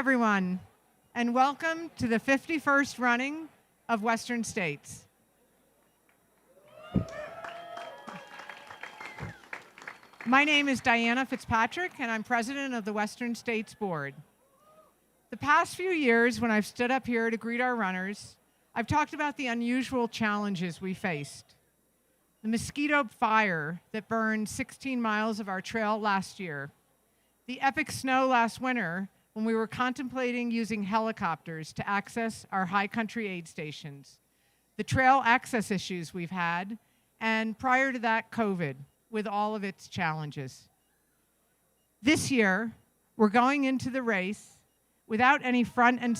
everyone, and welcome to the 51st running of Western States. My name is Diana Fitzpatrick, and I'm president of the Western States Board. The past few years, when I've stood up here to greet our runners, I've talked about the unusual challenges we faced. The mosquito fire that burned 16 miles of our trail last year, the epic snow last winter when we were contemplating using helicopters to access our high country aid stations, the trail access issues we've had, and prior to that, COVID, with all of its challenges. This year, we're going into the race without any front and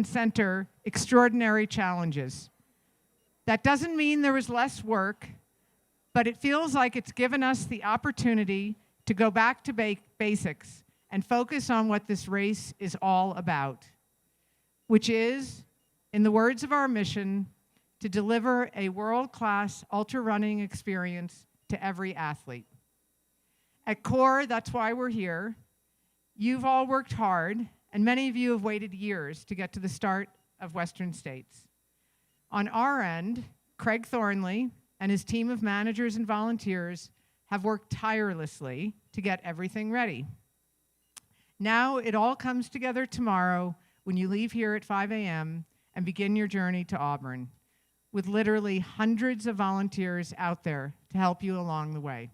center extraordinary challenges. That doesn't mean there was less work, but it feels like it's given us the opportunity to go back to basics and focus on what this race is all about, which is, in the words of our mission, to deliver a world-class ultra-running experience to every athlete. At CORE, that's why we're here. You've all worked hard, and many of you have waited years to get to the start of Western States. On our end, Craig Thornley and his team of managers and volunteers have worked tirelessly to get everything ready. Now it all comes together tomorrow when you leave here at 5 a.m. and begin your journey to Auburn, with literally hundreds of volunteers out there to help you along the way.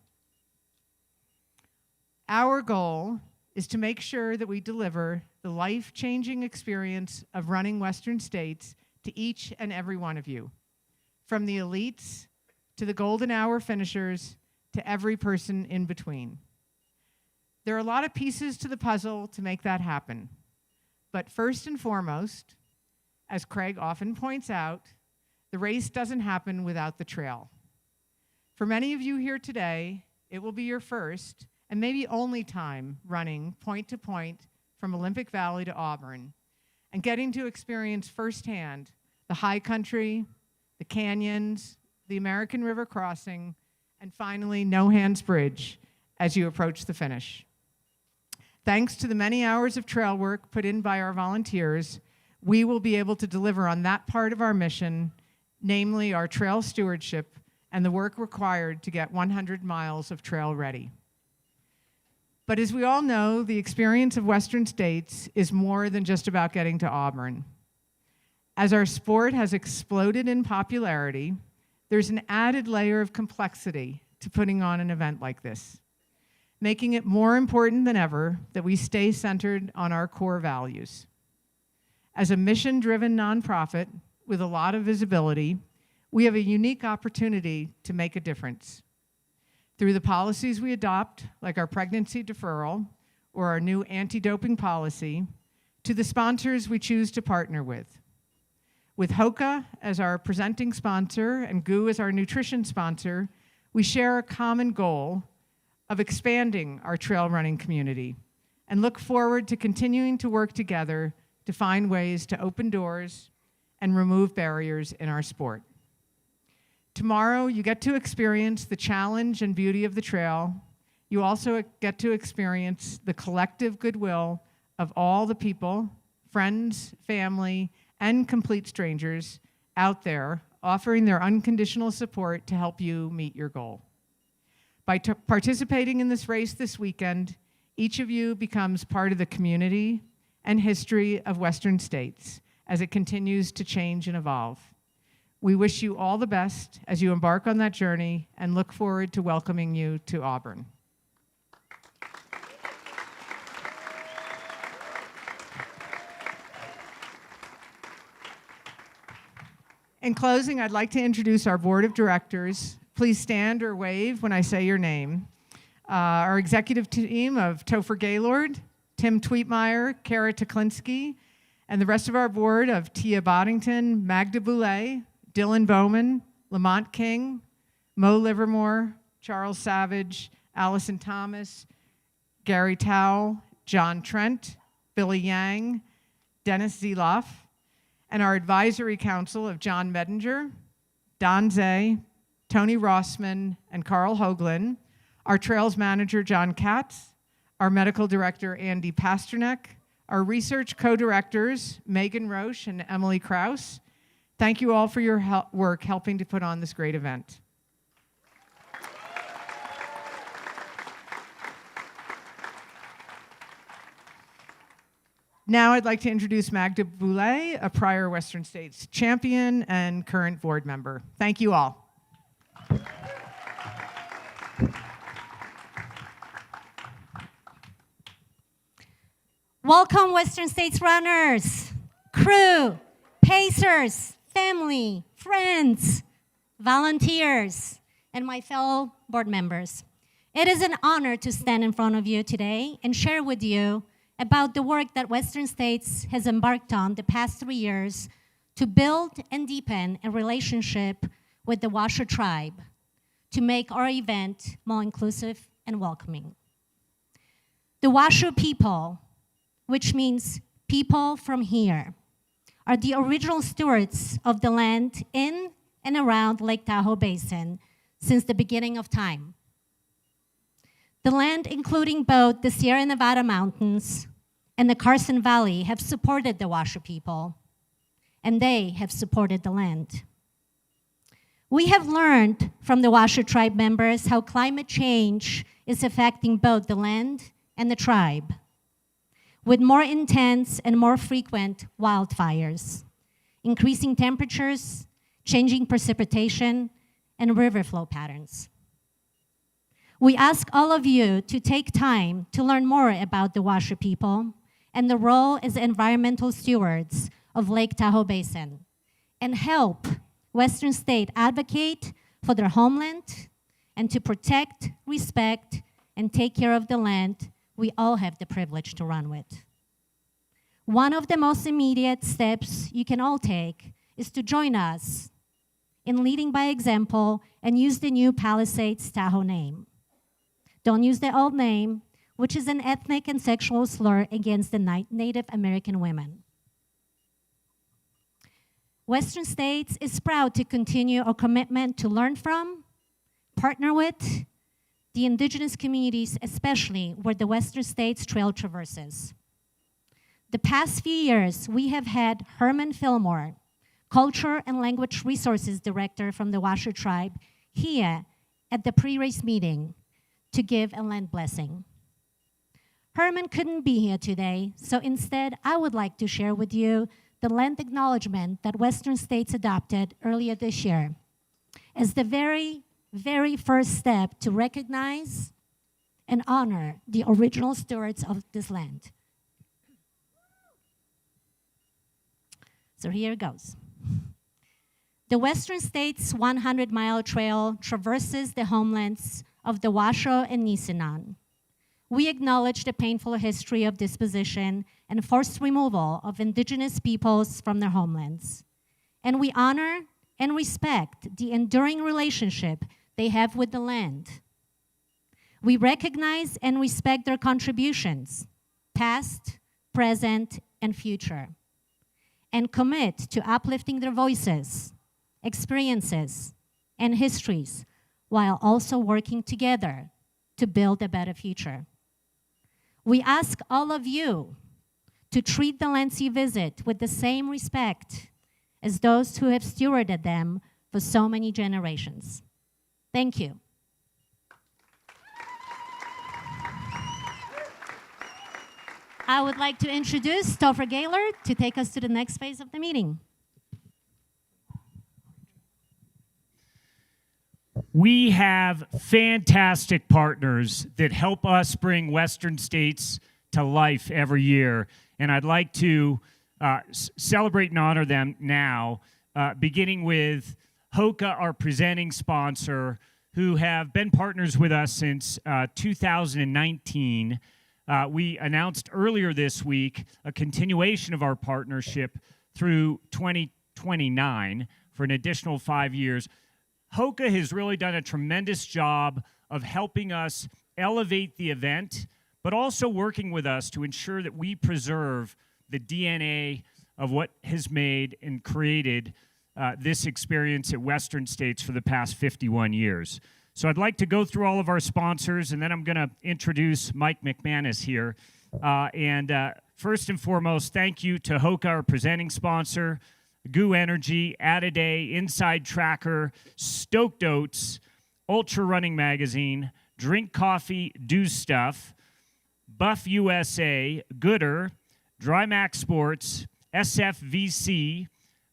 Our goal is to make sure that we deliver the life-changing experience of running Western States to each and every one of you, from the elites to the golden hour finishers to every person in between. There are a lot of pieces to the puzzle to make that happen, but first and foremost, as Craig often points out, the race doesn't happen without the trail. For many of you here today, it will be your first and maybe only time running point to point from Olympic Valley to Auburn and getting to experience firsthand the high country, the canyons, the American River crossing, and finally, No Hands Bridge as you approach the finish. Thanks to the many hours of trail work put in by our volunteers, we will be able to deliver on that part of our mission, namely our trail stewardship and the work required to get 100 miles of trail ready. But as we all know, the experience of Western States is more than just about getting to Auburn. As our sport has exploded in popularity, there's an added layer of complexity to putting on an event like this, making it more important than ever that we stay centered on our core values. As a mission-driven nonprofit with a lot of visibility, we have a unique opportunity to make a difference. Through the policies we adopt, like our pregnancy deferral or our new anti-doping policy, to the sponsors we choose to partner with. With HOKA as our presenting sponsor and GU as our nutrition sponsor, we share a common goal of expanding our trail running community and look forward to continuing to work together to find ways to open doors and remove barriers in our sport. Tomorrow, you get to experience the challenge and beauty of the trail. You also get to experience the collective goodwill of all the people, friends, family, and complete strangers out there offering their unconditional support to help you meet your goal. By participating in this race this weekend, each of you becomes part of the community and history of Western States as it continues to change and evolve. We wish you all the best as you embark on that journey and look forward to welcoming you to Auburn. In closing, I'd like to introduce our board of directors. Please stand or wave when I say your name. Our executive team of Topher Gaylord, Tim Tweetmeyer, Kara Teklinski, and the rest of our board of Tia Boddington, Magda Boule, Dylan Bowman, Lamont King, Mo Livermore, Charles Savage, Allison Thomas, Gary Towle, John Trent, Billy Yang, Dennis Zeloff, and our advisory council of John Medinger, Don Zay, Tony Rossman, and Carl Hoagland, our Trails Manager, John Katz, our Medical Director, Andy Pasternak, our Research Co-Directors, Megan Roche and Emily Kraus. Thank you all for your work helping to put on this great event. Now I'd like to introduce Magda Boule, a prior Western States champion and current board member. Thank you all. Welcome, Western States runners, crew, pacers, family, friends, volunteers, and my fellow board members. It is an honor to stand in front of you today and share with you about the work that Western States has embarked on the past 3 years to build and deepen a relationship with the Washoe tribe to make our event more inclusive and welcoming. The Washoe people, which means people from here, are the original stewards of the land in and around Lake Tahoe Basin since the beginning of time. The land, including both the Sierra Nevada mountains and the Carson Valley, have supported the Washoe people, and they have supported the land. We have learned from the Washoe tribe members how climate change is affecting both the land and the tribe, with more intense and more frequent wildfires, increasing temperatures, changing precipitation, and river flow patterns. We ask all of you to take time to learn more about the Washoe people and the role as environmental stewards of Lake Tahoe Basin, and help Western State advocate for their homeland and to protect, respect, and take care of the land we all have the privilege to run with. One of the most immediate steps you can all take is to join us in leading by example and use the new Palisades Tahoe name. Don't use the old name, which is an ethnic and sexual slur against the Native American women. Western States is proud to continue our commitment to learn from, partner with, the indigenous communities, especially where the Western States Trail traverses. The past few years, we have had Herman Fillmore, Culture and Language Resources Director from the Washoe tribe, here at the pre-race meeting to give a land blessing. Herman couldn't be here today, so instead, I would like to share with you the land acknowledgement that Western States adopted earlier this year as the very, very first step to recognize and honor the original stewards of this land. So here it goes. The Western States 100-mile trail traverses the homelands of the Washoe and Nisenan. We acknowledge the painful history of disposition and forced removal of indigenous peoples from their homelands. And we honor and respect the enduring relationship they have with the land. We recognize and respect their contributions, past, present, and future, and commit to uplifting their voices, experiences, and histories, while also working together to build a better future. We ask all of you to treat the lands you visit with the same respect as those who have stewarded them for so many generations. Thank you. I would like to introduce Stra Gayer to take us to the next phase of the meeting. We have fantastic partners that help us bring Western States to life every year, and I'd like to celebrate and honor them now, beginning with Hoka, our presenting sponsor, who have been partners with us since 2019. We announced earlier this week a continuation of our partnership through 2029 for an additional 5 years. Hoka has really done a tremendous job of helping us elevate the event, but also working with us to ensure that we preserve the DNA of what has made and created this experience at Western States for the past 51 years. So I'd like to go through all of our sponsors, and then I'm going to introduce Mike McManus here. First and foremost, thank you to Hoka, our presenting sponsor, Goo Energy, Add-A-Day, Inside Tracker, Stoked Oats, Ultra Running Magazine, Drink Coffee, Do Stuff, Buff USA, Gooder, Drymax Sports, SFVC,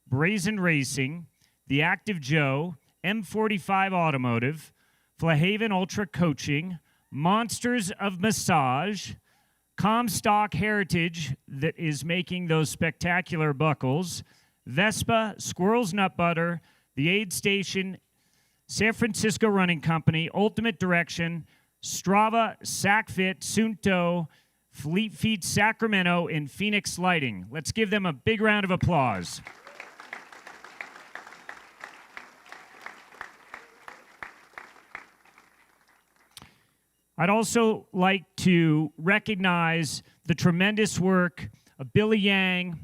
Brazen Racing, The Active Joe, M45 Automotive, Flahaven Ultra Coaching, Monsters of Massage, Comstock Heritage that is making those spectacular buckles, Vespa, Squirrels Nut Butter, The Aid Station, San Francisco Running Company, Ultimate Direction, Strava, SacFit, Sunto, Fleet Feet Sacramento, and Phoenix Lighting. Let's give them a big round of applause. I'd also like to recognize the tremendous work of Billy Yang,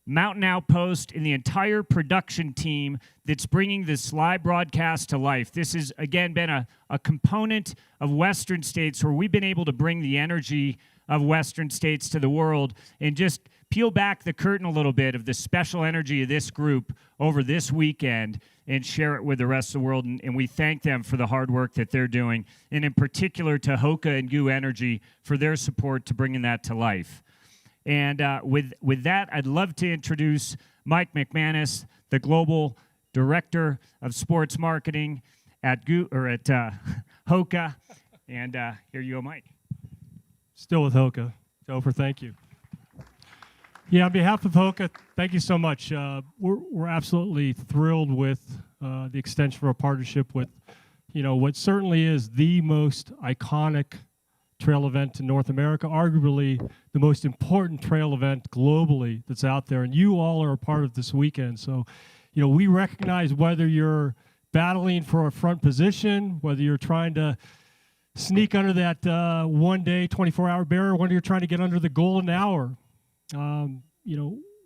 Mountain Outpost, and the entire production team that's bringing this live broadcast to life. This has, again, been a component of Western States where we've been able to bring the energy of Western States to the world and just peel back the curtain a little bit of the special energy of this group over this weekend and share it with the rest of the world. And we thank them for the hard work that they're doing, and in particular to Hoka and Goo Energy for their support to bringing that to life. And with that, I'd love to introduce Mike McManus, the Global Director of Sports Marketing at Hoka. And here you go, Mike. Still with Hoka. Topher, thank you. Yeah, on behalf of Hoka, thank you so much. We're absolutely thrilled with the extension of our partnership with, what certainly is the most iconic trail event in North America, arguably the most important trail event globally that's out there, and you all are a part of this weekend. So, we recognize whether you're battling for a front position, whether you're trying to sneak under that one-day, 24-hour barrier, whether you're trying to get under the golden hour.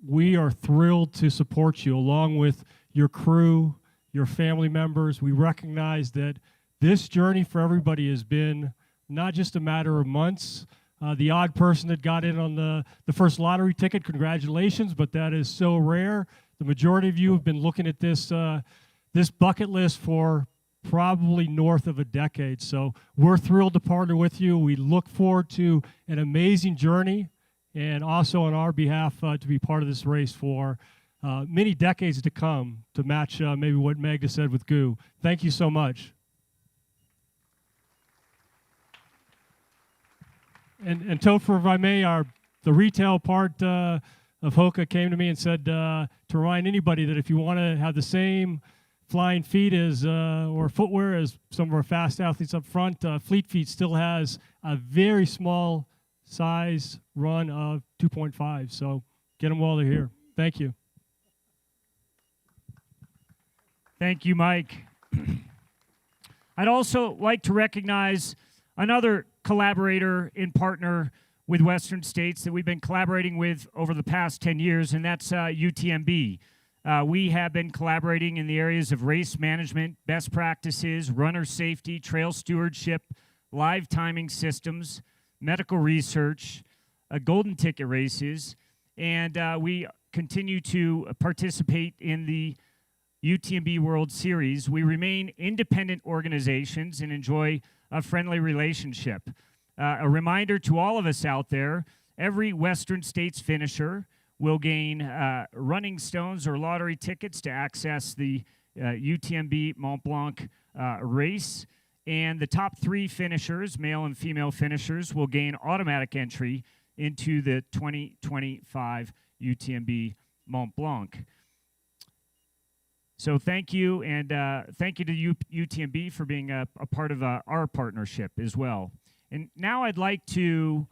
We are thrilled to support you along with your crew, your family members. We recognize that this journey for everybody has been not just a matter of months. The odd person that got in on the first lottery ticket, congratulations, but that is so rare. The majority of you have been looking at this bucket list for probably north of a decade. So we're thrilled to partner with you. We look forward to an amazing journey, and also on our behalf to be part of this race for many decades to come, to match maybe what Magda said with Goo. Thank you so much. And Topher, if I may, the retail part of Hoka came to me and said to remind anybody that if you want to have the same flying feet as or footwear as some of our fast athletes up front, Fleet Feet still has a very small size run of 2.5. So get them while they're here. Thank you. Thank you, Mike. I'd also like to recognize another collaborator and partner with Western States that we've been collaborating with over the past 10 years, and that's UTMB. We have been collaborating in the areas of race management, best practices, runner safety, trail stewardship, live timing systems, medical research, golden ticket races, and we continue to participate in the UTMB World Series. We remain independent organizations and enjoy a friendly relationship. A reminder to all of us out there, every Western States finisher will gain running stones or lottery tickets to access the UTMB Mont Blanc race. And the top 3 finishers, male and female finishers, will gain automatic entry into the 2025 UTMB Mont Blanc. So thank you, and thank you to UTMB for being a part of our partnership as well. And now I'd like to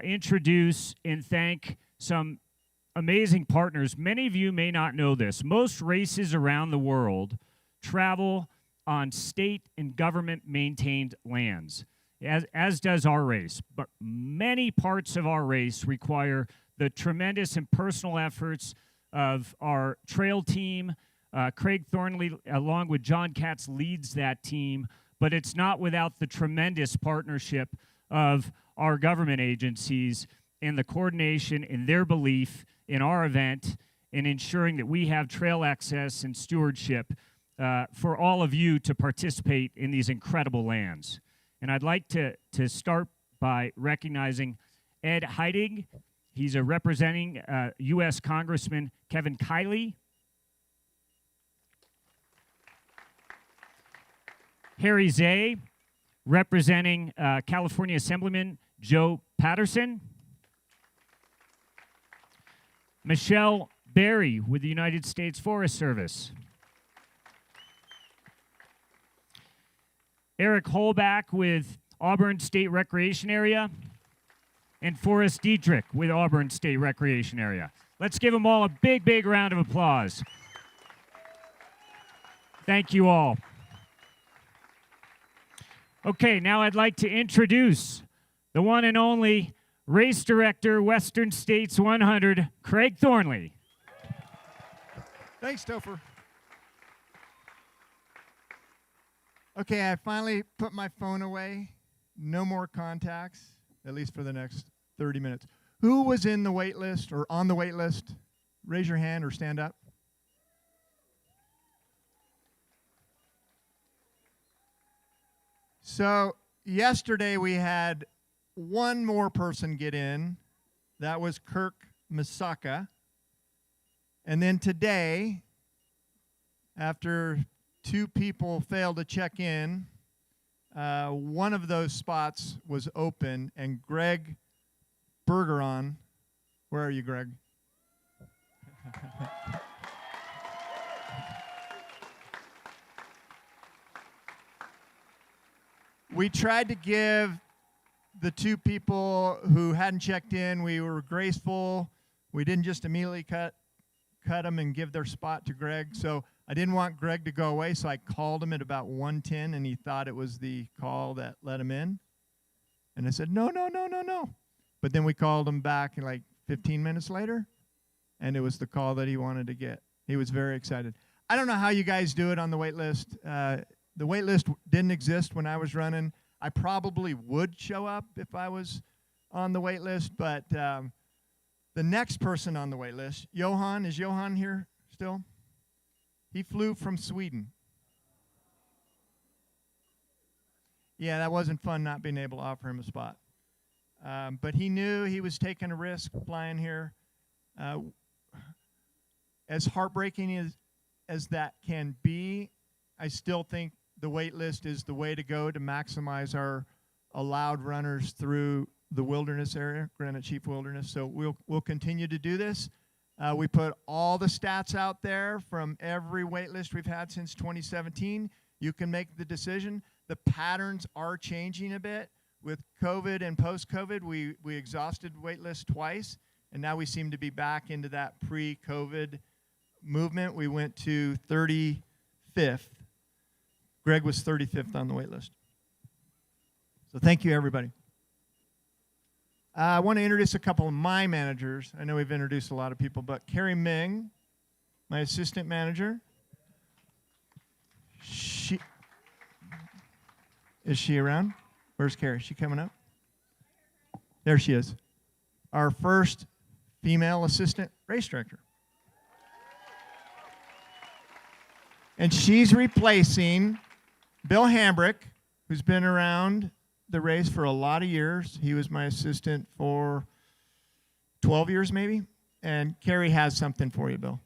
introduce and thank some amazing partners. Many of you may not know this. Most races around the world travel on state and government-maintained lands, as does our race. But many parts of our race require the tremendous and personal efforts of our trail team. Craig Thornley, along with John Katz, leads that team. but it's not without the tremendous partnership of our government agencies and the coordination in their belief in our event in ensuring that we have trail access and stewardship for all of you to participate in these incredible lands. And I'd like to start by recognizing Ed Heidig. He's representing U.S. Congressman Kevin Kiley. Harry Zay, representing California Assemblyman Joe Patterson. Michelle Berry with the United States Forest Service. Eric Holbach with Auburn State Recreation Area. And Forrest Dietrich with Auburn State Recreation Area. Let's give them all a big, big round of applause. Thank you all. Okay, now I'd like to introduce the one and only Race Director, Western States 100, Craig Thornley. Thanks, Topher. Okay, I finally put my phone away. No more contacts, at least for the next 30 minutes. Who was in the wait list or on the wait list? Raise your hand or stand up. So yesterday we had one more person get in. That was Kirk Misaka. And then today, after 2 people failed to check in, one of those spots was open, and Greg Bergeron, where are you, Greg? We tried to give the 2 people who hadn't checked in, we were graceful. We didn't just immediately cut them and give their spot to Greg. So I didn't want Greg to go away, so I called him at about 1:10, and he thought it was the call that let him in. And I said, no. But then we called him back like 15 minutes later, and it was the call that he wanted to get. He was very excited. I don't know how you guys do it on the wait list. The wait list didn't exist when I was running. I probably would show up if I was on the wait list, but the next person on the wait list, Johan, is Johan here still? He flew from Sweden. Yeah, that wasn't fun not being able to offer him a spot. But he knew he was taking a risk flying here. As heartbreaking as that can be, I still think the wait list is the way to go to maximize our allowed runners through the wilderness area, Granite Chief Wilderness. So we'll continue to do this. We put all the stats out there from every wait list we've had since 2017. You can make the decision. The patterns are changing a bit. With COVID and post-COVID, we exhausted wait lists twice, and now we seem to be back into that pre-COVID movement. We went to 35th. Greg was 35th on the wait list. So thank you, everybody. I want to introduce a couple of my managers. I know we've introduced a lot of people, but Carrie Ming, my assistant manager. Is she around? Where's Carrie? Is she coming up? There she is. Our first female assistant race director. And she's replacing Bill Hambrick, who's been around the race for a lot of years. He was my assistant for 12 years maybe. And Carrie has something for you, Bill.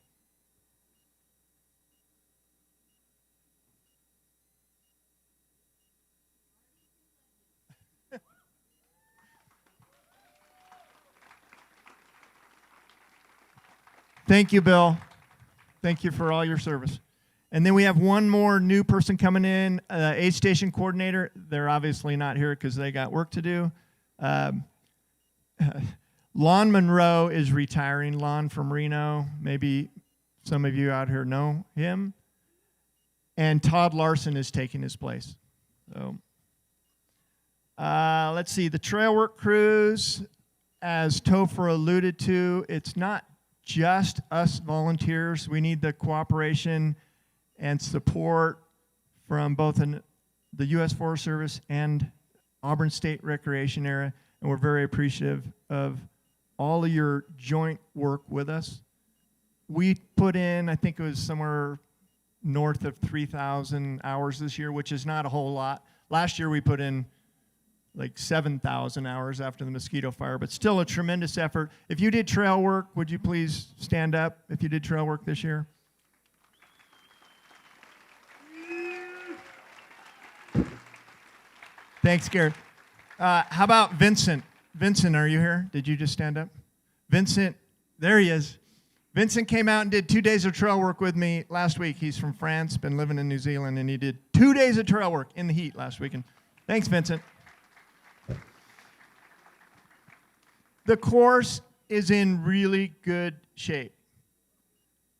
Thank you, Bill. Thank you for all your service. And then we have one more new person coming in, aid station coordinator. They're obviously not here because they got work to do. Lon Monroe is retiring. Lon from Reno. Maybe some of you out here know him. And Todd Larson is taking his place. So let's see. The trail work crews, as Topher alluded to, it's not just us volunteers. We need the cooperation and support from both the U.S. Forest Service and Auburn State Recreation Area, and we're very appreciative of all of your joint work with us. We put in, I think it was somewhere north of 3,000 hours this year, which is not a whole lot. Last year we put in like 7,000 hours after the mosquito fire, but still a tremendous effort. If you did trail work, would you please stand up if you did trail work this year? Thanks, Gary. How about Vincent? Vincent, are you here? Did you just stand up? Vincent, there he is. Vincent came out and did 2 days of trail work with me last week. He's from France, been living in New Zealand, and he did 2 days of trail work in the heat last week. And thanks, Vincent. The course is in really good shape.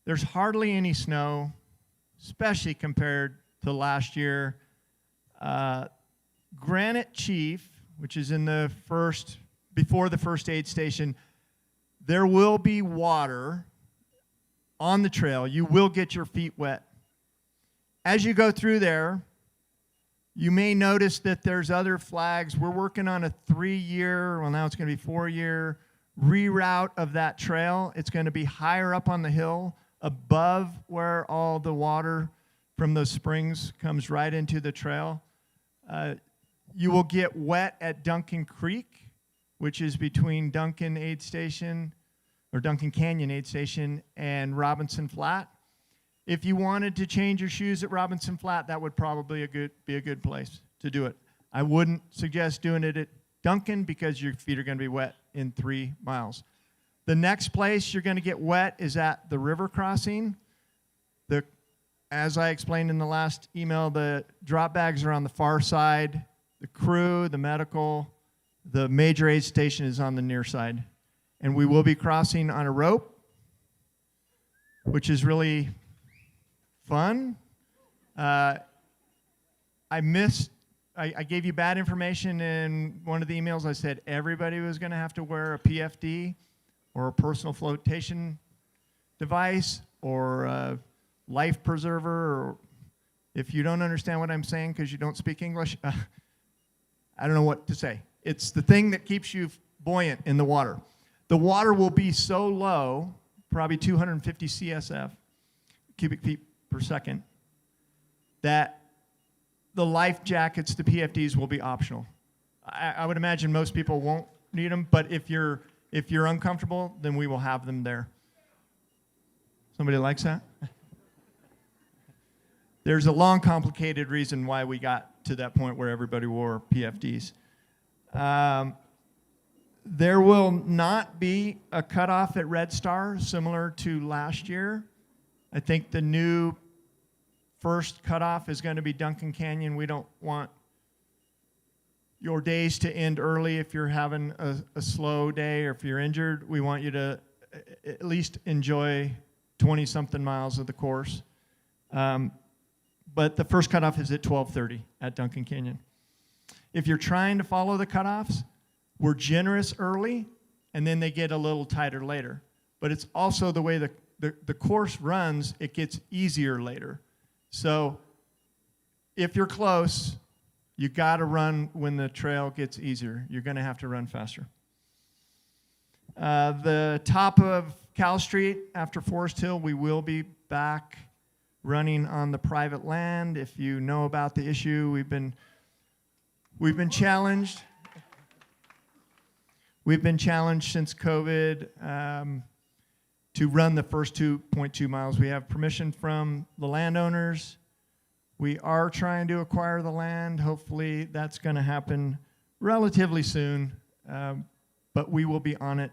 There's hardly any snow, especially compared to last year. Granite Chief, which is in the before the first aid station, there will be water on the trail. You will get your feet wet. As you go through there, you may notice that there's other flags. We're working on a 3-year, well, now it's going to be 4-year reroute of that trail. It's going to be higher up on the hill above where all the water from those springs comes right into the trail. You will get wet at Duncan Creek, which is between Duncan Aid Station or Duncan Canyon Aid Station and Robinson Flat. If you wanted to change your shoes at Robinson Flat, that would probably be a good place to do it. I wouldn't suggest doing it at Duncan because your feet are going to be wet in 3 miles. The next place you're going to get wet is at the river crossing. As I explained in the last email, the drop bags are on the far side. The crew, the medical, the major aid station is on the near side. And we will be crossing on a rope, which is really fun. I gave you bad information in one of the emails. I said everybody was going to have to wear a PFD or a personal flotation device or a life preserver. Or if you don't understand what I'm saying because you don't speak English, I don't know what to say. It's the thing that keeps you buoyant in the water. The water will be so low, probably 250 CSF, cubic feet per second, that the life jackets, the PFDs, will be optional. I would imagine most people won't need them, but if you're uncomfortable, then we will have them there. Somebody likes that? There's a long, complicated reason why we got to that point where everybody wore PFDs. There will not be a cutoff at Red Star similar to last year. I think the new first cutoff is going to be Duncan Canyon. We don't want your days to end early if you're having a slow day or if you're injured. We want you to at least enjoy 20-something miles of the course. But the first cutoff is at 12:30 at Duncan Canyon. If you're trying to follow the cutoffs, we're generous early, and then they get a little tighter later. But it's also the way the course runs, it gets easier later. So if you're close, you got to run when the trail gets easier. You're going to have to run faster. The top of Cal Street after Forest Hill, we will be back running on the private land. If you know about the issue, we've been challenged. We've been challenged since COVID to run the first 2.2 miles. We have permission from the landowners. We are trying to acquire the land. Hopefully that's going to happen relatively soon, but we will be on it.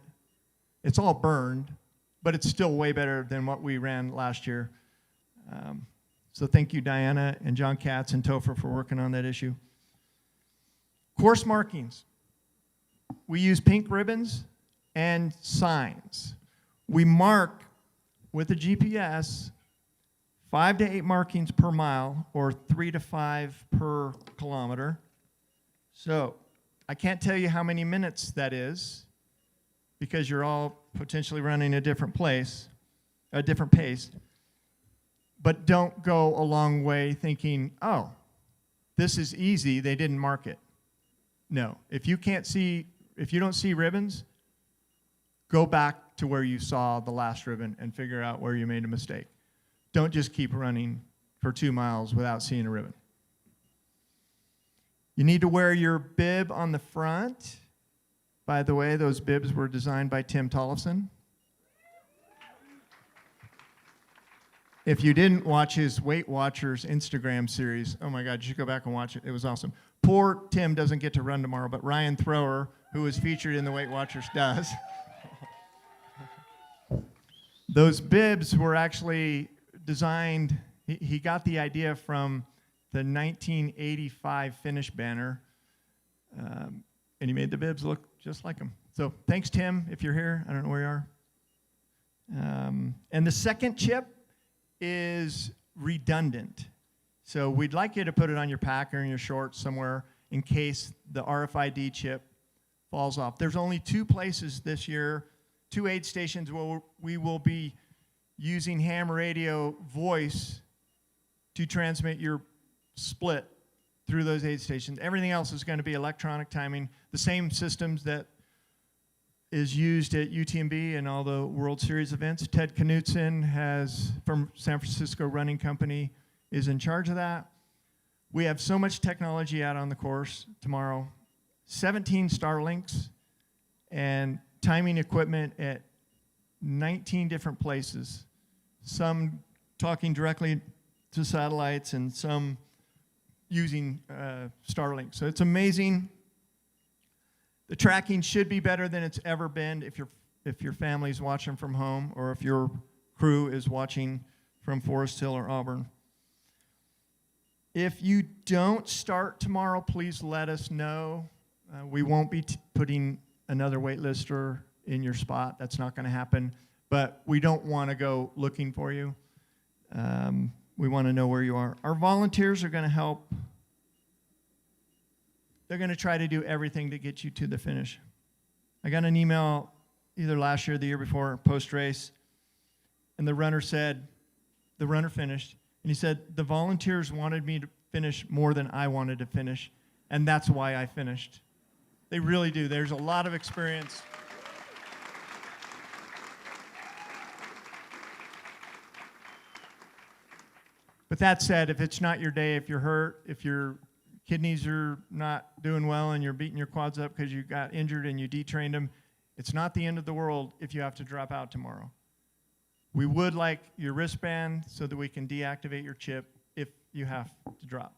It's all burned, but it's still way better than what we ran last year. So thank you, Diana and John Katz and Topher for working on that issue. Course markings. We use pink ribbons and signs. We mark with a GPS 5 to 8 markings per mile or 3 to 5 per kilometer. So I can't tell you how many minutes that is because you're all potentially running a different pace. But don't go a long way thinking, oh, this is easy, they didn't mark it. No. If you don't see ribbons, go back to where you saw the last ribbon and figure out where you made a mistake. Don't just keep running for 2 miles without seeing a ribbon. You need to wear your bib on the front. By the way, those bibs were designed by Tim Tollefson. If you didn't watch his Weight Watchers Instagram series, oh my God, you should go back and watch it. It was awesome. Poor Tim doesn't get to run tomorrow, but Ryan Thrower, who was featured in the Weight Watchers, does. Those bibs were actually designed, he got the idea from the 1985 finish banner, and he made the bibs look just like them. So thanks, Tim, if you're here. I don't know where you are. And the second chip is redundant. So we'd like you to put it on your pack or in your shorts somewhere in case the RFID chip falls off. There's only 2 places this year, 2 aid stations where we will be using ham radio voice to transmit your split through those aid stations. Everything else is going to be electronic timing, the same systems that is used at UTMB and all the World Series events. Ted Knutson from San Francisco Running Company is in charge of that. We have so much technology out on the course tomorrow. 17 Starlinks and timing equipment at 19 different places. Some talking directly to satellites and some using Starlink. So it's amazing. The tracking should be better than it's ever been if your family's watching from home or if your crew is watching from Forest Hill or Auburn. If you don't start tomorrow, please let us know. We won't be putting another waitlister in your spot. That's not going to happen. But we don't want to go looking for you. We want to know where you are. Our volunteers are going to help. They're going to try to do everything to get you to the finish. I got an email either last year or the year before, post-race, and the runner finished, and he said, the volunteers wanted me to finish more than I wanted to finish, and that's why I finished. They really do. There's a lot of experience. But that said, if it's not your day, if you're hurt, if your kidneys are not doing well and you're beating your quads up because you got injured and you detrained them, it's not the end of the world if you have to drop out tomorrow. We would like your wristband so that we can deactivate your chip if you have to drop.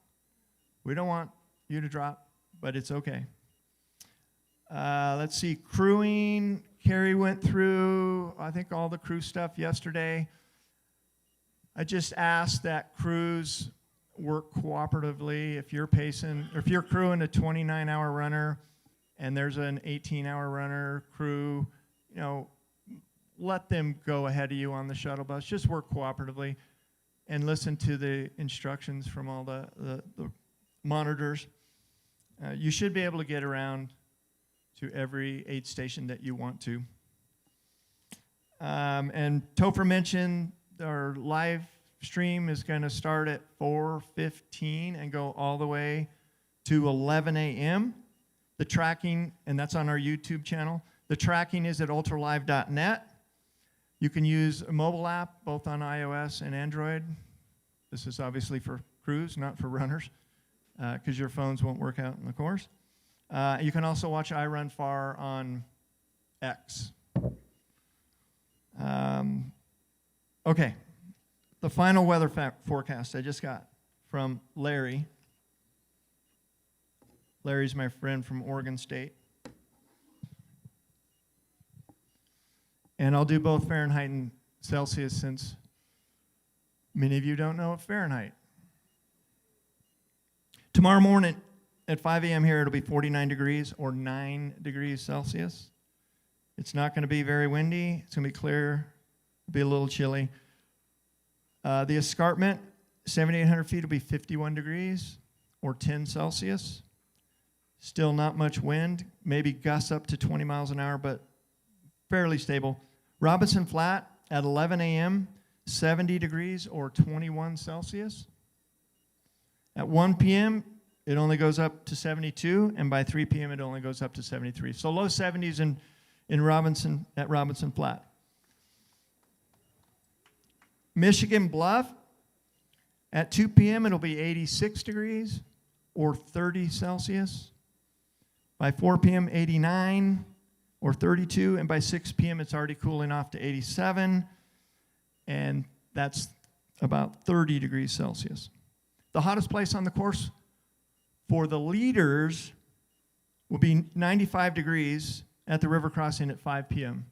We don't want you to drop, but it's okay. Let's see, crewing. Carrie went through, I think, all the crew stuff yesterday. I just ask that crews work cooperatively. If you're pacing, or if you're crewing a 29-hour runner and there's an 18-hour runner crew, let them go ahead of you on the shuttle bus. Just work cooperatively and listen to the instructions from all the monitors. You should be able to get around to every aid station that you want to. And Topher mentioned our live stream is going to start at 4:15 and go all the way to 11 a.m. The tracking, and that's on our YouTube channel. The tracking is at ultralive.net. You can use a mobile app, both on iOS and Android. This is obviously for crews, not for runners, because your phones won't work out in the course. You can also watch I Run Far on X. Okay, the final weather forecast I just got from Larry. Larry's my friend from Oregon State. And I'll do both Fahrenheit and Celsius since many of you don't know Fahrenheit. Tomorrow morning at 5 a.m. here, it'll be 49 degrees or 9 degrees Celsius. It's not going to be very windy. It's going to be clear. It'll be a little chilly. The escarpment, 7,800 feet, will be 51 degrees or 10 Celsius. Still not much wind. Maybe gusts up to 20 miles an hour, but fairly stable. Robinson Flat at 11 a.m., 70 degrees or 21 Celsius. At 1 p.m., it only goes up to 72, and by 3 p.m. it only goes up to 73. So low 70s in Robinson at Robinson Flat. Michigan Bluff, at 2 p.m. it'll be 86 degrees or 30 Celsius. By 4 p.m., 89 or 32, and by 6 p.m. it's already cooling off to 87, and that's about 30 degrees Celsius. The hottest place on the course for the leaders will be 95 degrees at the river crossing at 5 p.m.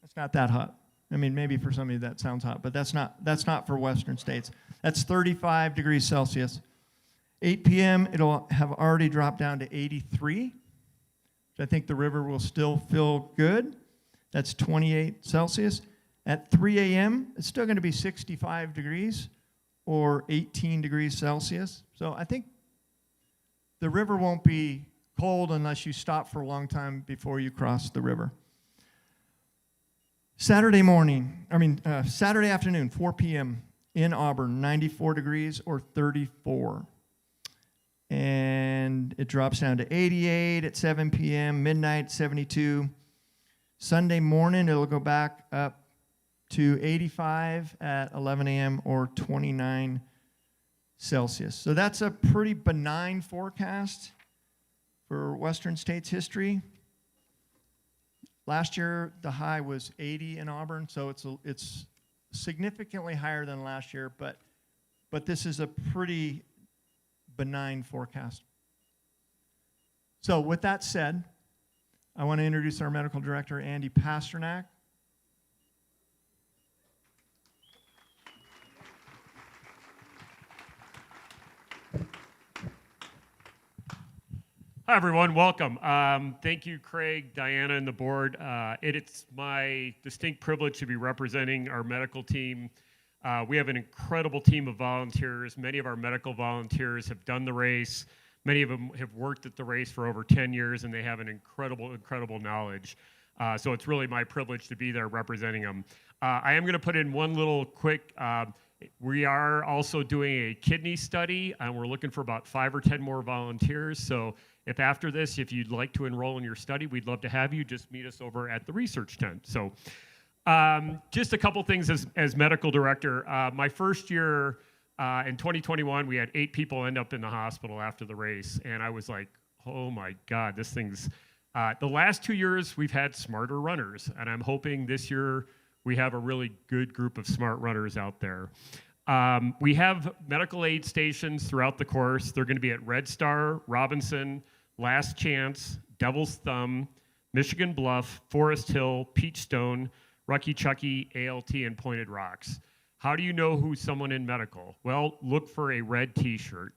That's not that hot. I mean, maybe for some of you that sounds hot, but that's not for Western states. That's 35 degrees Celsius. 8 p.m., it'll have already dropped down to 83. Which I think the river will still feel good. That's 28 Celsius. At 3 a.m., it's still going to be 65 degrees or 18 degrees Celsius. So I think the river won't be cold unless you stop for a long time before you cross the river. Saturday afternoon, 4 p.m. in Auburn, 94 degrees or 34. And it drops down to 88 at 7 p.m., midnight, 72. Sunday morning, it'll go back up to 85 at 11 a.m. or 29 Celsius. So that's a pretty benign forecast for Western States history. Last year, the high was 80 in Auburn, so it's significantly higher than last year, but this is a pretty benign forecast. So with that said, I want to introduce our medical director, Andy Pasternak. Hi, everyone. Welcome. Thank you, Craig, Diana, and the board. It's my distinct privilege to be representing our medical team. We have an incredible team of volunteers. Many of our medical volunteers have done the race. Many of them have worked at the race for over 10 years, and they have an incredible knowledge. So it's really my privilege to be there representing them. I am going to put in one little quick, we are also doing a kidney study, and we're looking for about 5 or 10 more volunteers. So if after this, if you'd like to enroll in your study, we'd love to have you. Just meet us over at the research tent. So just a couple things as medical director. My first year in 2021, we had 8 people end up in the hospital after the race. And I was like, oh my God, this thing's... the last 2 years, we've had smarter runners. And I'm hoping this year we have a really good group of smart runners out there. We have medical aid stations throughout the course. They're going to be at Red Star, Robinson, Last Chance, Devil's Thumb, Michigan Bluff, Forest Hill, Peachstone, Rucky Chucky, ALT, and Pointed Rocks. How do you know who's someone in medical? Well, look for a red t-shirt.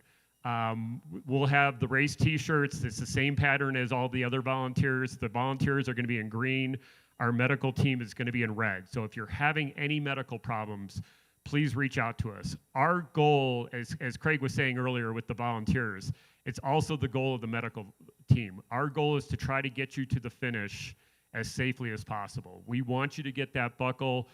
We'll have the race t-shirts. It's the same pattern as all the other volunteers. The volunteers are going to be in green. Our medical team is going to be in red. So if you're having any medical problems, please reach out to us. Our goal, as Craig was saying earlier with the volunteers, it's also the goal of the medical team. Our goal is to try to get you to the finish as safely as possible. We want you to get that buckle.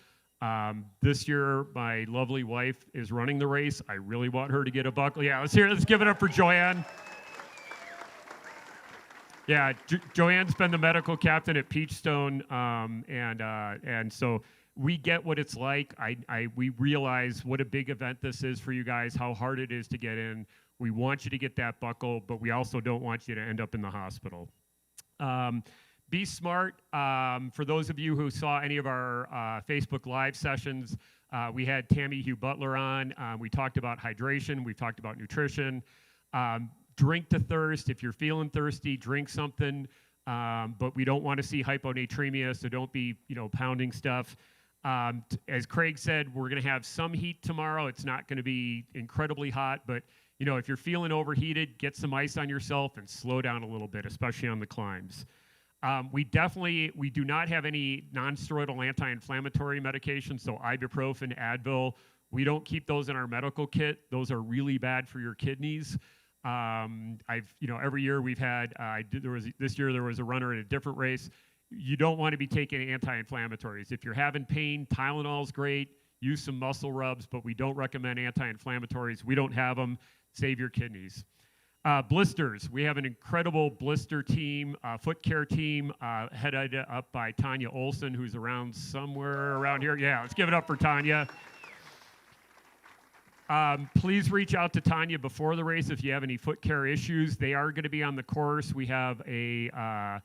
This year, my lovely wife is running the race. I really want her to get a buckle. Yeah, let's give it up for Joanne. Yeah, Joanne's been the medical captain at Peachstone, and so we get what it's like. We realize what a big event this is for you guys, how hard it is to get in. We want you to get that buckle, but we also don't want you to end up in the hospital. Be smart. For those of you who saw any of our Facebook Live sessions, we had Tammy Hugh Butler on. We talked about hydration. We talked about nutrition. Drink to thirst. If you're feeling thirsty, drink something. But we don't want to see hyponatremia, so don't be pounding stuff. As Craig said, we're going to have some heat tomorrow. It's not going to be incredibly hot, but if you're feeling overheated, get some ice on yourself and slow down a little bit, especially on the climbs. We do not have any non-steroidal anti-inflammatory medications, so ibuprofen, Advil. We don't keep those in our medical kit. Those are really bad for your kidneys. Every year we've had, this year there was a runner in a different race. You don't want to be taking anti-inflammatories. If you're having pain, Tylenol's great. Use some muscle rubs, but we don't recommend anti-inflammatories. We don't have them. save your kidneys. Blisters. We have an incredible blister team, foot care team, headed up by Tanya Olson, who's around somewhere around here. Yeah, let's give it up for Tanya. Please reach out to Tanya before the race if you have any foot care issues. They are going to be on the course. We have we're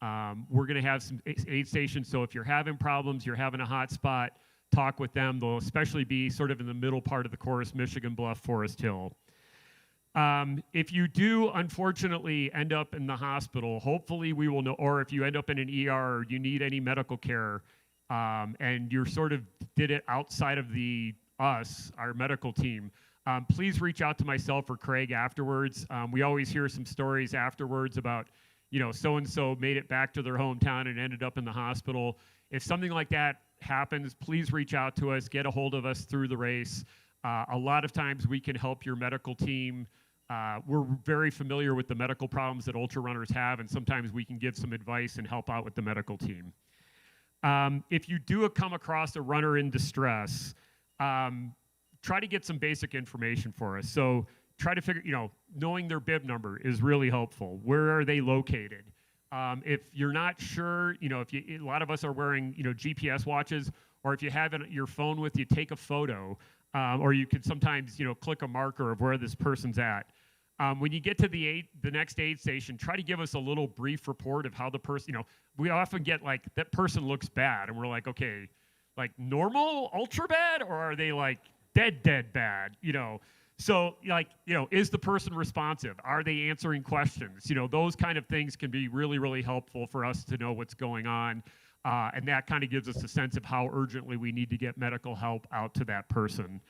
going to have some aid stations. So if you're having problems, you're having a hot spot, talk with them. They'll especially be sort of in the middle part of the course, Michigan Bluff, Forest Hill. If you do, unfortunately, end up in the hospital, hopefully we will know, or if you end up in an ER or you need any medical care, and you're sort of did it outside of our medical team, please reach out to myself or Craig afterwards. We always hear some stories afterwards about, so-and-so made it back to their hometown and ended up in the hospital. If something like that happens, please reach out to us, get a hold of us through the race. A lot of times we can help your medical team. We're very familiar with the medical problems that ultra runners have, and sometimes we can give some advice and help out with the medical team. If you do come across a runner in distress, try to get some basic information for us. So try to figure, knowing their bib number is really helpful. Where are they located? If you're not sure, a lot of us are wearing, GPS watches, or if you have your phone with you, take a photo, or you could sometimes, click a marker of where this person's at. When you get to the next aid station, try to give us a little brief report of how the person, we often get like, that person looks bad, and we're like, okay, like normal, ultra bad, or are they like dead bad, So like, is the person responsive? Are they answering questions? Those kind of things can be really, really helpful for us to know what's going on. And that kind of gives us a sense of how urgently we need to get medical help out to that person.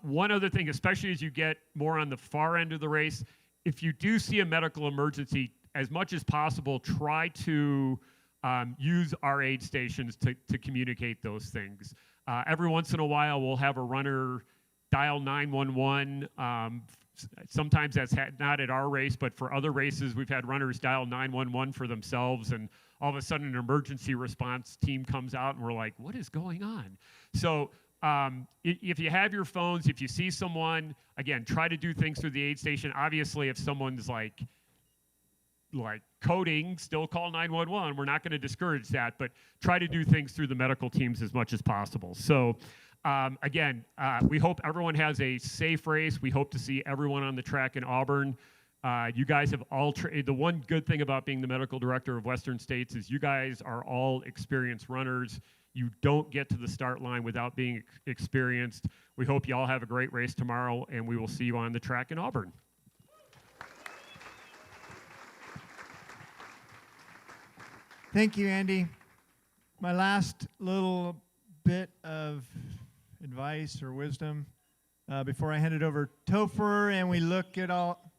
One other thing, especially as you get more on the far end of the race, if you do see a medical emergency, as much as possible, try to use our aid stations to communicate those things. Every once in a while, we'll have a runner dial 911. Sometimes that's not at our race, but for other races, we've had runners dial 911 for themselves, and all of a sudden an emergency response team comes out, and we're like, what is going on? So if you have your phones, if you see someone, again, try to do things through the aid station. Obviously, if someone's like coding, still call 911. We're not going to discourage that, but try to do things through the medical teams as much as possible. So again, we hope everyone has a safe race. We hope to see everyone on the track in Auburn. You guys have all, the one good thing about being the medical director of Western States is you guys are all experienced runners. You don't get to the start line without being experienced. We hope you all have a great race tomorrow, and we will see you on the track in Auburn. Thank you, Andy. My last little bit of advice or wisdom before I hand it over to Topher and we look at all.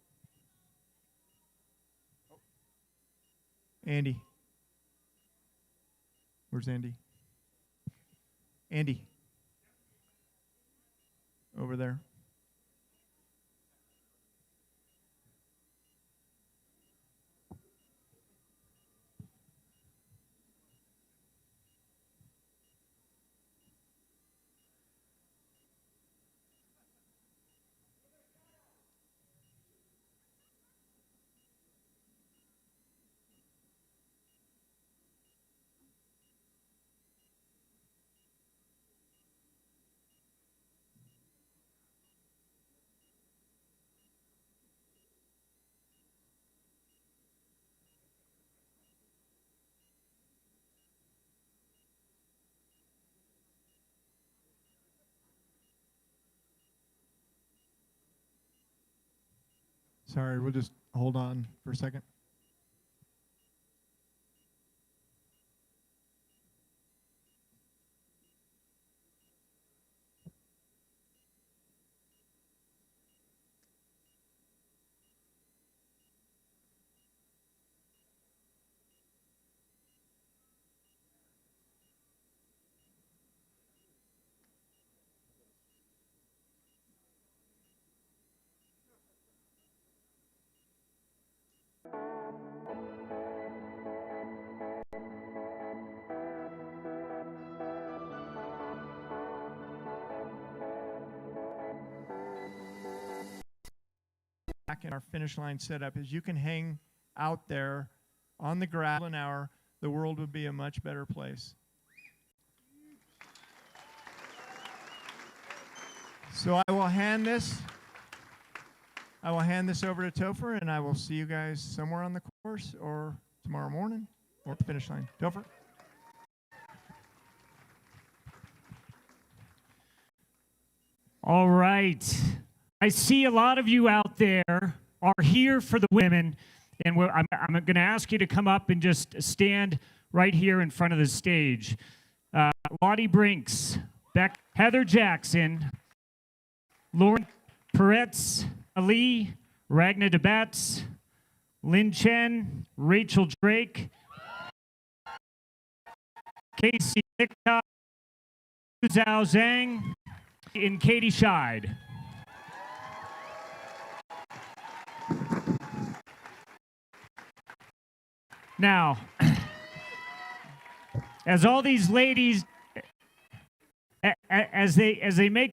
Andy. Where's Andy? Andy. Over there. Sorry, we'll just hold on for a second. in our finish line setup is you can hang out there on the grass an hour, the world would be a much better place. So I will hand this over to Topher, and I will see you guys somewhere on the course or tomorrow morning or at the finish line. Topher? All right. I see a lot of you out there are here for the women, and I'm going to ask you to come up and just stand right here in front of the stage. Lottie Brinks, Heather Jackson, Lauren Peretz, Ali, Ragna DeBatz, Lin Chen, Rachel Drake, Casey Lichtai, Zhao Zhang, and Katie Scheid. Now, as all these ladies, as they make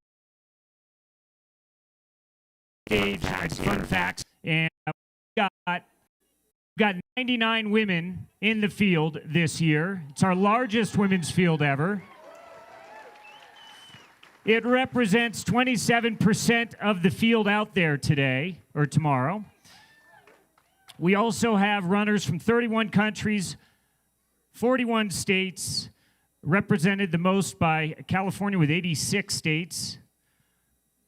stage fun facts, and we've got 99 women in the field this year. It's our largest women's field ever. It represents 27% of the field out there today or tomorrow. We also have runners from 31 countries, 41 states, represented the most by California with 86 states,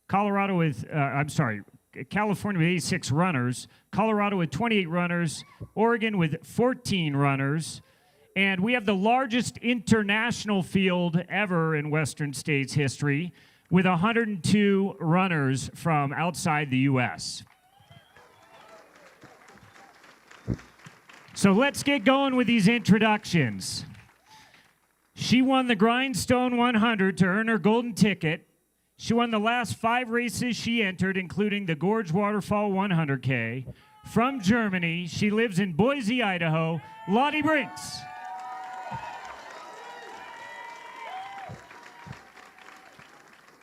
California with 86 runners, Colorado with 28 runners, Oregon with 14 runners, and we have the largest international field ever in Western States history with 102 runners from outside the U.S. So let's get going with these introductions. She won the Grindstone 100 to earn her golden ticket. She won the last 5 races she entered, including the Gorge Waterfall 100K. From Germany, she lives in Boise, Idaho, Lottie Brinks.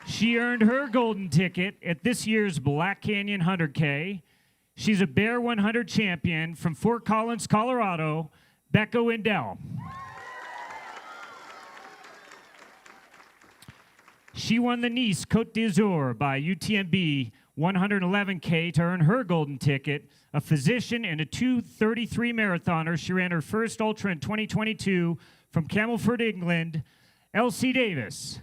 She earned her golden ticket at this year's Black Canyon 100K. She's a Bear 100 champion from Fort Collins, Colorado, Becca Wendell. She won the Nice Côte d'Azur by UTMB 111K to earn her golden ticket. A physician and a 2:33 marathoner, she ran her first ultra in 2022 from Camelford, England, Elsie Davis.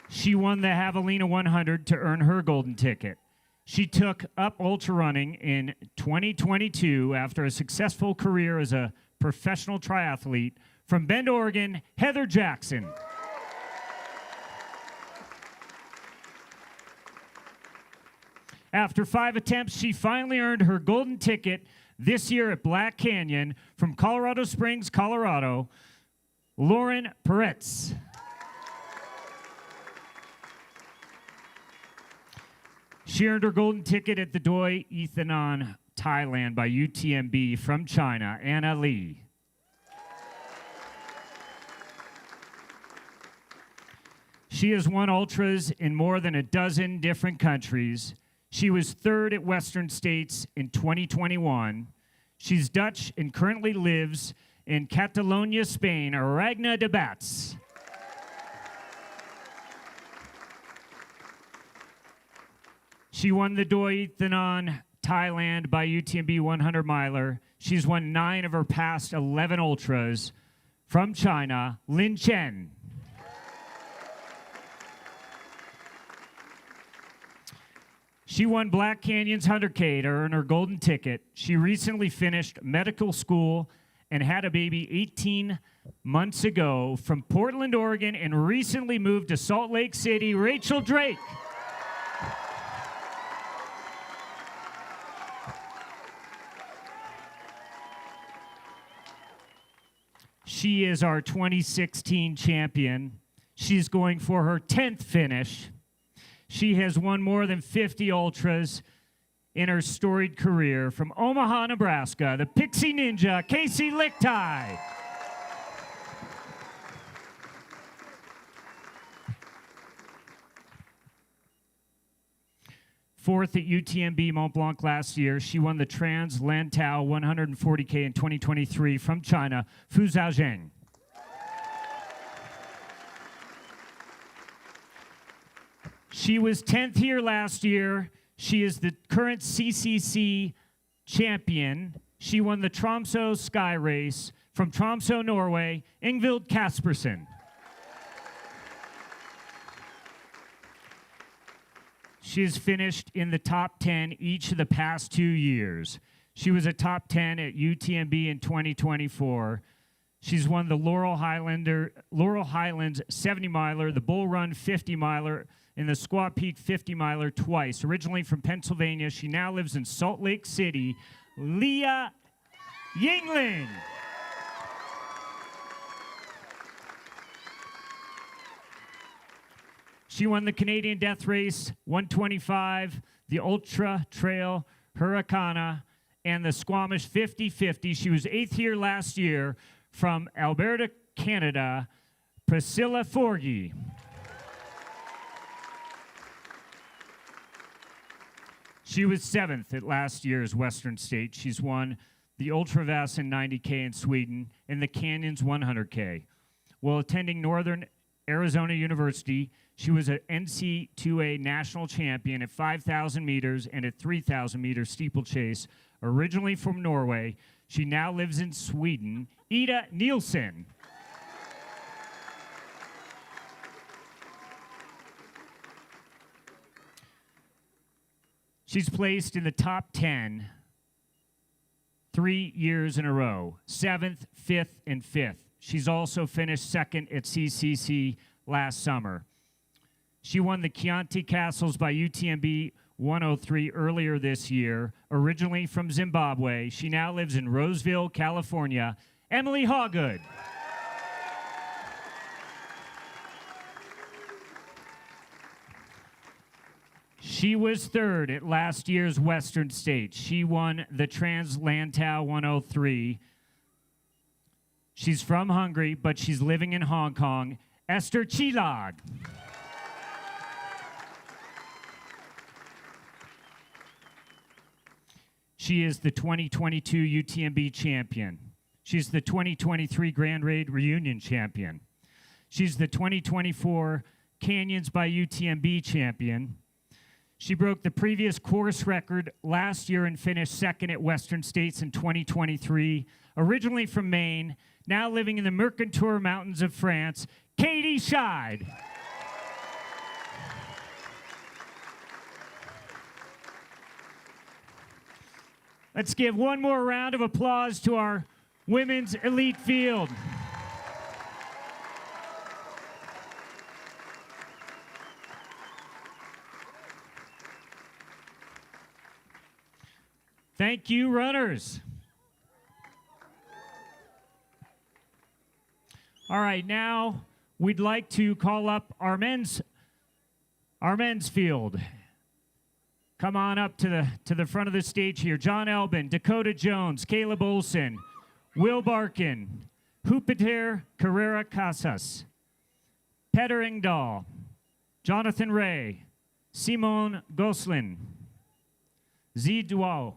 She won the Javelina 100 to earn her golden ticket. She took up ultra running in 2022 after a successful career as a professional triathlete. From Bend, Oregon, Heather Jackson. After 5 attempts, she finally earned her golden ticket this year at Black Canyon. From Colorado Springs, Colorado, Lauren Peretz. She earned her golden ticket at the Doi Ethanon, Thailand by UTMB. From China, Anna Lee. She has won ultras in more than a dozen different countries. She was 3rd at Western States in 2021. She's Dutch and currently lives in Catalonia, Spain, Ragna DeBatz. She won the Doi Ethanon, Thailand by UTMB 100 miler. She's won 9 of her past 11 ultras. From China, Lin Chen. She won Black Canyon's 100K to earn her golden ticket. She recently finished medical school and had a baby 18 months ago. From Portland, Oregon, and recently moved to Salt Lake City, Rachel Drake. She is our 2016 champion. She's going for her 10th finish. She has won more than 50 ultras in her storied career. From Omaha, Nebraska, the Pixie Ninja, Casey Lichtai. fourth at UTMB Mont Blanc last year. She won the Trans Lantau 140K in 2023 from China, Fu Zhaozheng. She was 10th here last year. She is the current CCC champion. She won the Tromsø Sky Race from Tromsø, Norway, Ingvild Kaspersen. She has finished in the top 10 each of the past 2 years. She was a top 10 at UTMB in 2024. She's won the Laurel Highlands 70 miler, the Bull Run 50 miler, and the Squaw Peak 50 miler twice. Originally from Pennsylvania, she now lives in Salt Lake City. Leah Yingling. She won the Canadian Death Race 125, the Ultra Trail Hurricana, and the Squamish 50-50. She was 8th here last year from Alberta, Canada, Priscilla Forgy. She was 7th at last year's Western State. She's won the Ultravassen 90K in Sweden and the Canyons 100K. While attending Northern Arizona University, she was an NC2A national champion at 5,000 meters and at 3,000 meter steeplechase. Originally from Norway, she now lives in Sweden. Ida Nielsen. She's placed in the top 10 3 years in a row, 7th, 5th, and 5th. She's also finished 2nd at CCC last summer. She won the Chianti Castles by UTMB 103 earlier this year. Originally from Zimbabwe, she now lives in Roseville, California. Emily Hawgood. She was 3rd at last year's Western States. She won the Trans Lantau 103. She's from Hungary, but she's living in Hong Kong. Esther Chilag. She is the 2022 UTMB champion. She's the 2023 Grand Raid Reunion champion. She's the 2024 Canyons by UTMB champion. She broke the previous course record last year and finished 2nd at Western States in 2023. Originally from Maine, now living in the Mercantour Mountains of France, Katie Scheid. Let's give one more round of applause to our women's elite field. Thank you, runners. All right, now we'd like to call up our men's field. Come on up to the front of the stage here. John Elbin, Dakota Jones, Caleb Olson, Will Barkin, Jupiter Carrera Casas, Petter Engdahl, Jonathan Ray, Simone Goslin, Z Duo,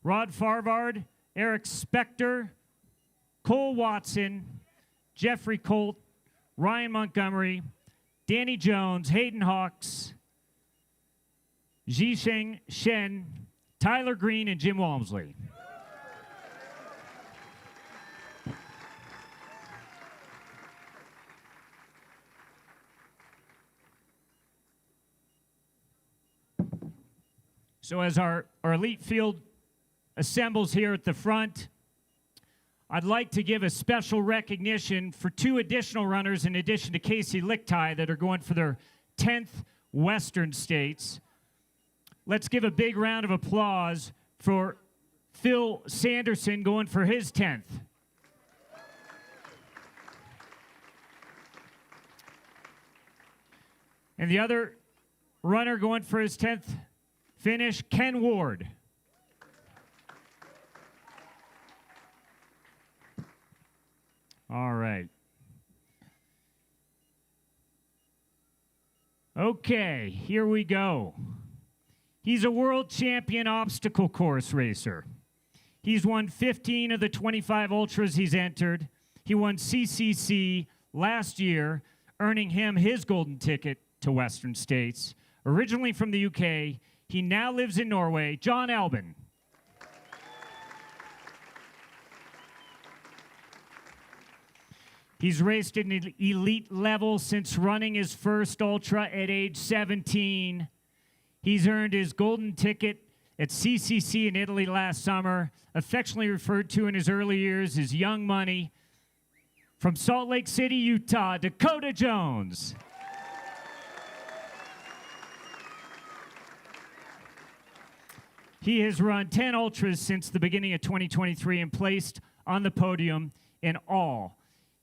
Rod Farvard, Eric Spector, Cole Watson, Jeffrey Colt, Ryan Montgomery, Danny Jones, Hayden Hawks, Zhisheng Shen, Tyler Green, and Jim Walmsley. So as our elite field assembles here at the front, I'd like to give a special recognition for 2 additional runners in addition to Casey Lichtai that are going for their 10th Western States. Let's give a big round of applause for Phil Sanderson going for his 10th. And the other runner going for his 10th finish, Ken Ward. All right. Okay, here we go. He's a world champion obstacle course racer. He's won 15 of the 25 ultras he's entered. He won CCC last year, earning him his golden ticket to Western States. Originally from the UK, he now lives in Norway. John Albin. He's raced at an elite level since running his first ultra at age 17. He's earned his golden ticket at CCC in Italy last summer, affectionately referred to in his early years as Young Money. From Salt Lake City, Utah, Dakota Jones. He has run 10 ultras since the beginning of 2023 and placed on the podium in all.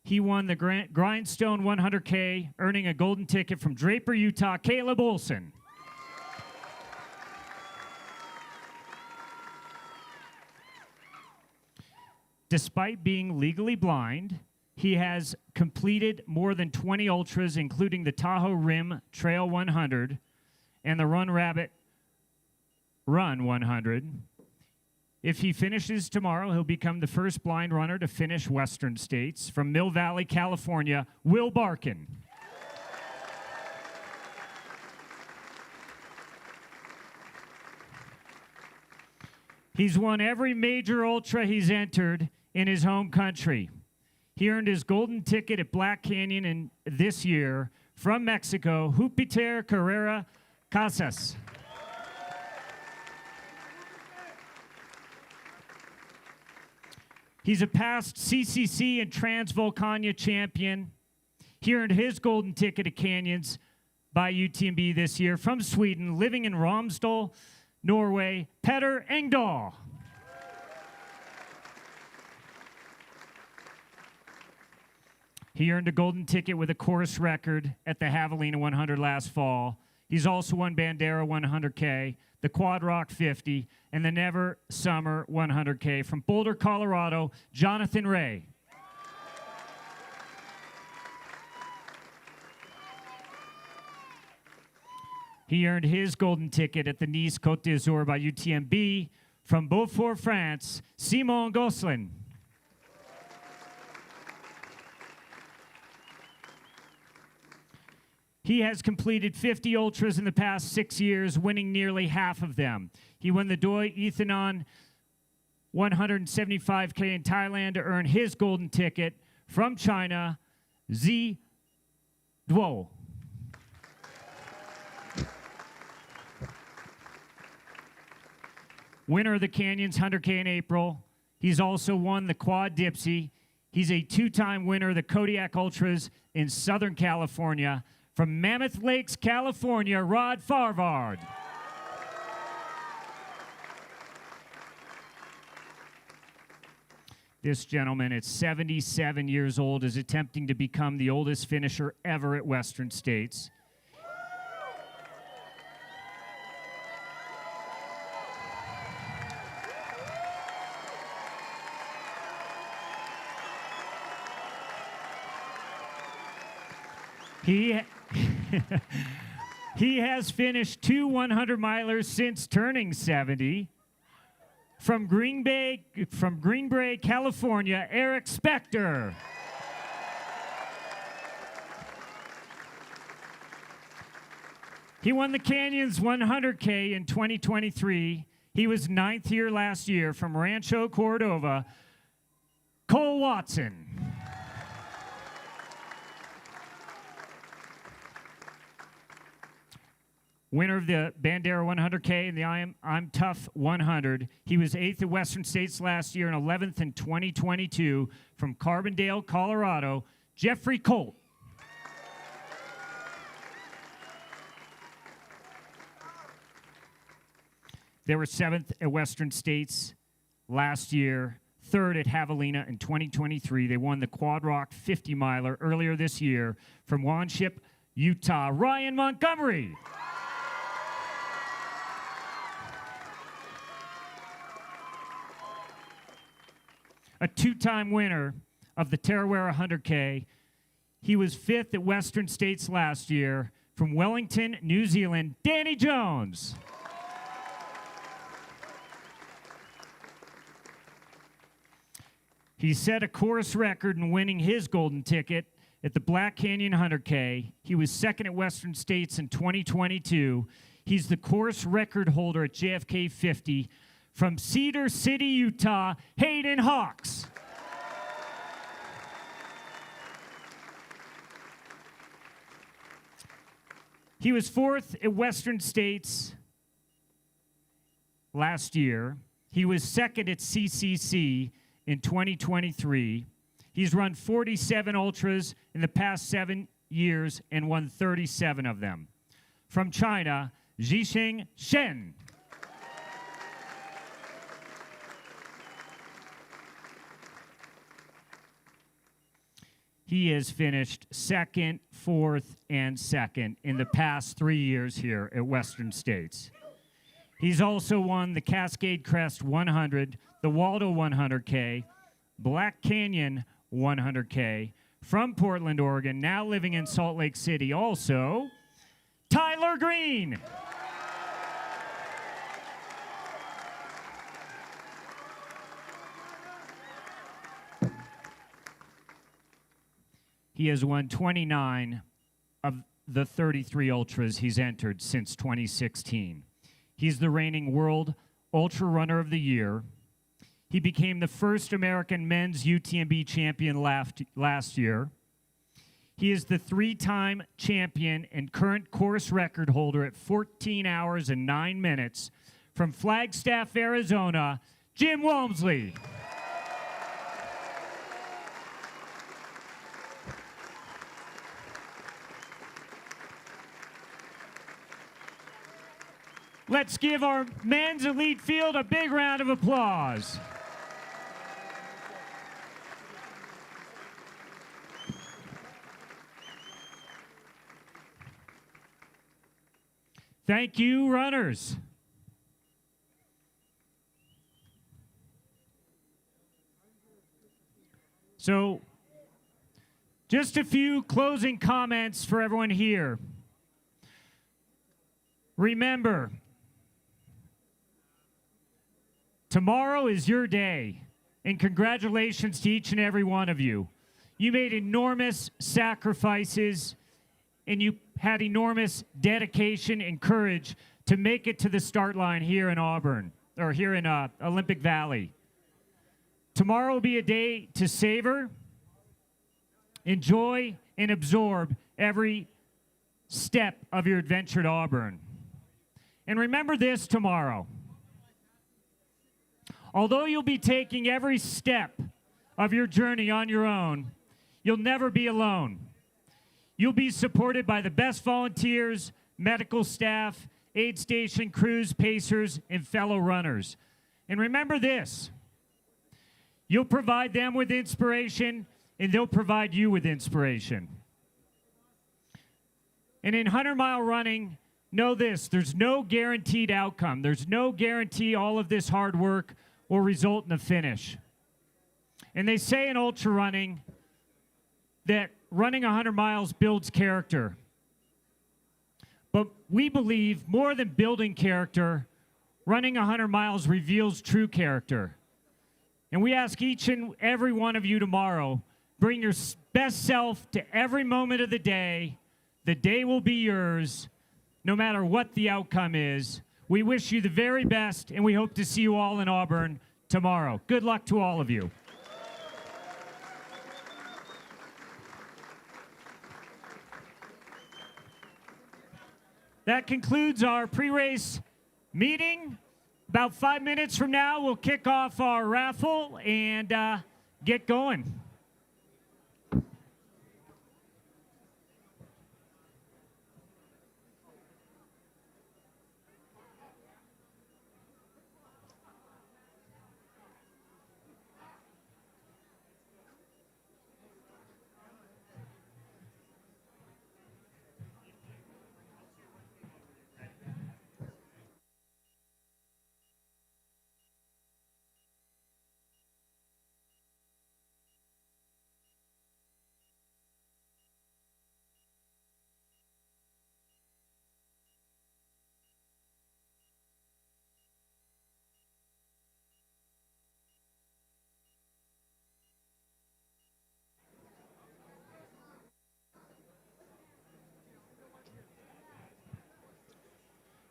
He won the Grindstone 100K, earning a golden ticket from Draper, Utah, Caleb Olson. Despite being legally blind, he has completed more than 20 ultras, including the Tahoe Rim Trail 100 and the Run Rabbit Run 100. If he finishes tomorrow, he'll become the first blind runner to finish Western States. From Mill Valley, California, Will Barkin. He's won every major ultra he's entered in his home country. He earned his golden ticket at Black Canyon this year from Mexico, Jupiter Carrera Casas. He's a past CCC and Transvolcania champion. He earned his golden ticket at Canyons by UTMB this year from Sweden, living in Romsdal, Norway, Petter Engdahl. He earned a golden ticket with a course record at the Javelina 100 last fall. He's also won Bandera 100K, the Quad Rock 50, and the Never Summer 100K. From Boulder, Colorado, Jonathan Ray. He earned his golden ticket at the Nice Côte d'Azur by UTMB. From Beaufort, France, Simon Gosselin. He has completed 50 ultras in the past 6 years, winning nearly half of them. He won the Doi Ethanon 175K in Thailand to earn his golden ticket. From China, Zi Duo. Winner of the Canyons 100K in April. He's also won the Quad Dipsy. He's a two-time winner of the Kodiak Ultras in Southern California. From Mammoth Lakes, California, Rod Farvard. This gentleman at 77 years old is attempting to become the oldest finisher ever at Western States. He has finished 2 100-milers since turning 70. From Green Bay, California, Eric Spector. He won the Canyons 100K in 2023. He was 9th here last year. From Rancho Cordova, Cole Watson. Winner of the Bandera 100K and the I'm Tough 100. He was 8th at Western States last year and 11th in 2022. From Carbondale, Colorado, Jeffrey Colt. They were 7th at Western States last year, 3rd at Javelina in 2023. They won the Quad Rock 50-miler earlier this year. From Wanship, Utah, Ryan Montgomery. A two-time winner of the Tarawera 100K. He was 5th at Western States last year. From Wellington, New Zealand, Danny Jones. He set a course record in winning his golden ticket at the Black Canyon 100K. He was second at Western States in 2022. He's the course record holder at JFK 50 from Cedar City, Utah, Hayden Hawks. He was fourth at Western States last year. He was second at CCC in 2023. He's run 47 ultras in the past 7 years and won 37 of them. From China, Zhixing Shen. He has finished second, fourth, and second in the past 3 years here at Western States. He's also won the Cascade Crest 100, the Waldo 100K, Black Canyon 100K, from Portland, Oregon, now living in Salt Lake City. Also, Tyler Green. He has won 29 of the 33 ultras he's entered since 2016. He's the reigning World Ultra Runner of the Year. He became the first American men's UTMB champion last year. He is the 3-time champion and current course record holder at 14 hours and 9 minutes from Flagstaff, Arizona, Jim Walmsley. Let's give our men's elite field a big round of applause. Thank you, runners. So, just a few closing comments for everyone here. Remember, tomorrow is your day, and congratulations to each and every one of you. You made enormous sacrifices, and you had enormous dedication and courage to make it to the start line here in Auburn, or here in Olympic Valley. Tomorrow will be a day to savor, enjoy, and absorb every step of your adventure to Auburn. And remember this tomorrow. Although you'll be taking every step of your journey on your own, you'll never be alone. You'll be supported by the best volunteers, medical staff, aid station crews, pacers, and fellow runners. And remember this, you'll provide them with inspiration, and they'll provide you with inspiration. And in 100-mile running, know this, there's no guaranteed outcome. There's no guarantee all of this hard work will result in a finish. And they say in ultra running that running 100 miles builds character. But we believe more than building character, running 100 miles reveals true character. And we ask each and every one of you tomorrow, bring your best self to every moment of the day. The day will be yours, no matter what the outcome is. We wish you the very best, and we hope to see you all in Auburn tomorrow. Good luck to all of you. That concludes our pre-race meeting. About 5 minutes from now, we'll kick off our raffle and get going.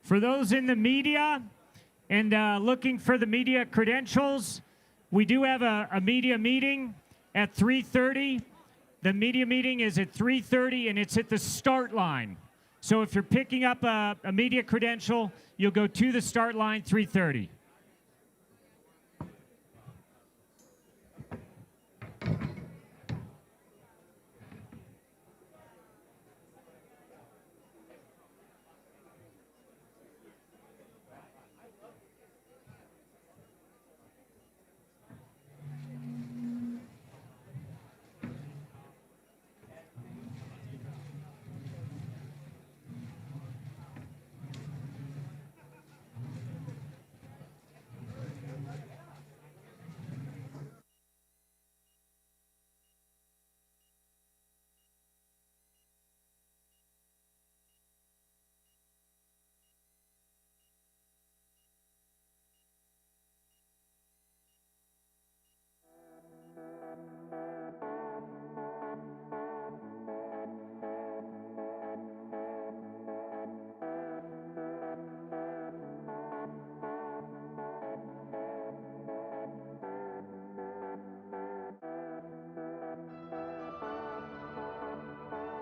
For those in the media and looking for the media credentials, we do have a media meeting at 3:30. The media meeting is at 3:30, and it's at the start line. So if you're picking up a media credential, you'll go to the start line 3:30.